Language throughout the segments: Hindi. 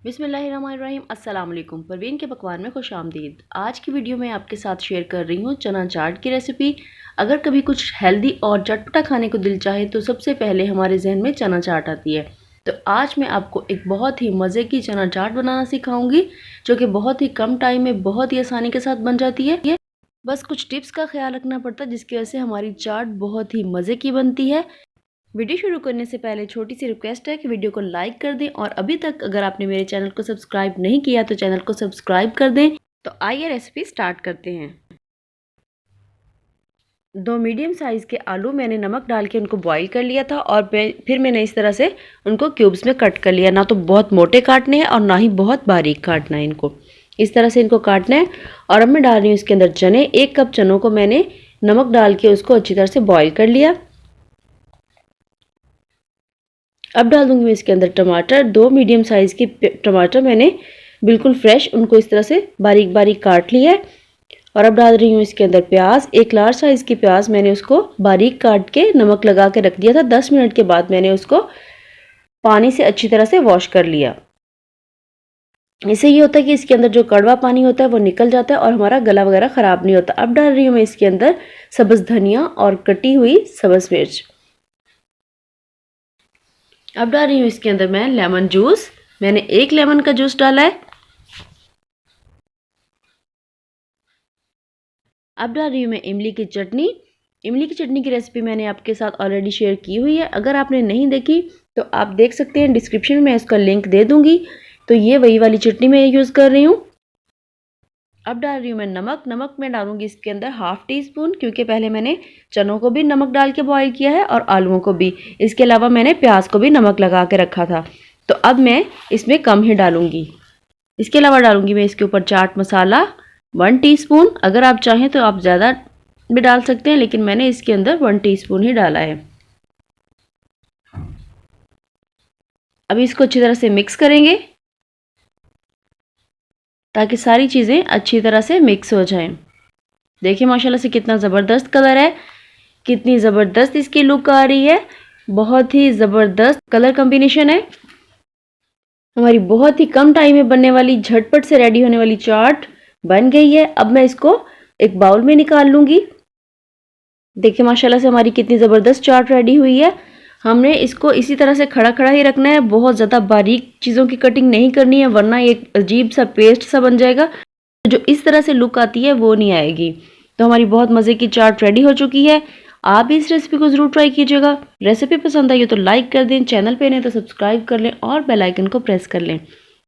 बिस्मिल्लाहिर्रहमानिर्रहीम। अस्सलाम वालेकुम। परवीन के पकवान में खुश आमदीद। आज की वीडियो में आपके साथ शेयर कर रही हूँ चना चाट की रेसिपी। अगर कभी कुछ हेल्दी और चटपटा खाने को दिल चाहे तो सबसे पहले हमारे जहन में चना चाट आती है। तो आज मैं आपको एक बहुत ही मज़े की चना चाट बनाना सिखाऊंगी, जो कि बहुत ही कम टाइम में बहुत ही आसानी के साथ बन जाती है। बस कुछ टिप्स का ख्याल रखना पड़ता है, जिसकी वजह से हमारी चाट बहुत ही मज़े की बनती है। वीडियो शुरू करने से पहले छोटी सी रिक्वेस्ट है कि वीडियो को लाइक कर दें, और अभी तक अगर आपने मेरे चैनल को सब्सक्राइब नहीं किया तो चैनल को सब्सक्राइब कर दें। तो आइए रेसिपी स्टार्ट करते हैं। 2 मीडियम साइज़ के आलू मैंने नमक डाल के उनको बॉईल कर लिया था, और फिर मैंने इस तरह से उनको क्यूब्स में कट कर लिया। ना तो बहुत मोटे काटने हैं और ना ही बहुत बारीक काटना है, इनको इस तरह से इनको काटना है। और अब मैं डाल रही हूँ इसके अंदर चने। 1 कप चनों को मैंने नमक डाल के उसको अच्छी तरह से बॉईल कर लिया। अब डाल दूंगी मैं इसके अंदर टमाटर। 2 मीडियम साइज़ की टमाटर मैंने बिल्कुल फ्रेश उनको इस तरह से बारीक बारीक काट लिया है। और अब डाल रही हूँ इसके अंदर प्याज। 1 लार्ज साइज़ की प्याज मैंने उसको बारीक काट के नमक लगा के रख दिया था। 10 मिनट के बाद मैंने उसको पानी से अच्छी तरह से वॉश कर लिया। इससे ये होता है कि इसके अंदर जो कड़वा पानी होता है वो निकल जाता है और हमारा गला वगैरह ख़राब नहीं होता। अब डाल रही हूँ मैं इसके अंदर सब्ज़ धनिया और कटी हुई सब्ज़ मिर्च। अब डाल रही हूँ इसके अंदर मैं लेमन जूस। मैंने 1 लेमन का जूस डाला है। अब डाल रही हूँ मैं इमली की चटनी। इमली की चटनी की रेसिपी मैंने आपके साथ ऑलरेडी शेयर की हुई है। अगर आपने नहीं देखी तो आप देख सकते हैं, डिस्क्रिप्शन में इसका लिंक दे दूंगी। तो ये वही वाली चटनी मैं यूज़ कर रही हूँ। अब डाल रही हूँ मैं नमक। नमक मैं डालूंगी इसके अंदर 1/2 टीस्पून, क्योंकि पहले मैंने चनों को भी नमक डाल के बॉईल किया है और आलूओं को भी। इसके अलावा मैंने प्याज को भी नमक लगा के रखा था, तो अब मैं इसमें कम ही डालूंगी। इसके अलावा डालूंगी मैं इसके ऊपर चाट मसाला 1 टीस्पून। अगर आप चाहें तो आप ज़्यादा भी डाल सकते हैं, लेकिन मैंने इसके अंदर 1 टीस्पून ही डाला है। अब इसको अच्छी तरह से मिक्स करेंगे ताकि सारी चीज़ें अच्छी तरह से मिक्स हो जाएं। देखिए माशाल्लाह से कितना ज़बरदस्त कलर है, कितनी ज़बरदस्त इसकी लुक आ रही है। बहुत ही ज़बरदस्त कलर कॉम्बिनेशन है। हमारी बहुत ही कम टाइम में बनने वाली, झटपट से रेडी होने वाली चाट बन गई है। अब मैं इसको एक बाउल में निकाल लूँगी। देखिए माशाल्लाह से हमारी कितनी ज़बरदस्त चाट रेडी हुई है। हमने इसको इसी तरह से खड़ा खड़ा ही रखना है, बहुत ज़्यादा बारीक चीज़ों की कटिंग नहीं करनी है, वरना एक अजीब सा पेस्ट सा बन जाएगा। जो इस तरह से लुक आती है वो नहीं आएगी। तो हमारी बहुत मज़े की चाट रेडी हो चुकी है। आप भी इस रेसिपी को ज़रूर ट्राई कीजिएगा। रेसिपी पसंद आई हो तो लाइक कर दें, चैनल पे नहीं तो सब्सक्राइब कर लें और बेल आइकन को प्रेस कर लें,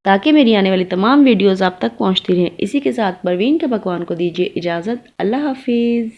ताकि मेरी आने वाली तमाम वीडियोज़ आप तक पहुँचती रहें। इसी के साथ परवीन के पकवान को दीजिए इजाज़त। अल्लाह हाफिज़।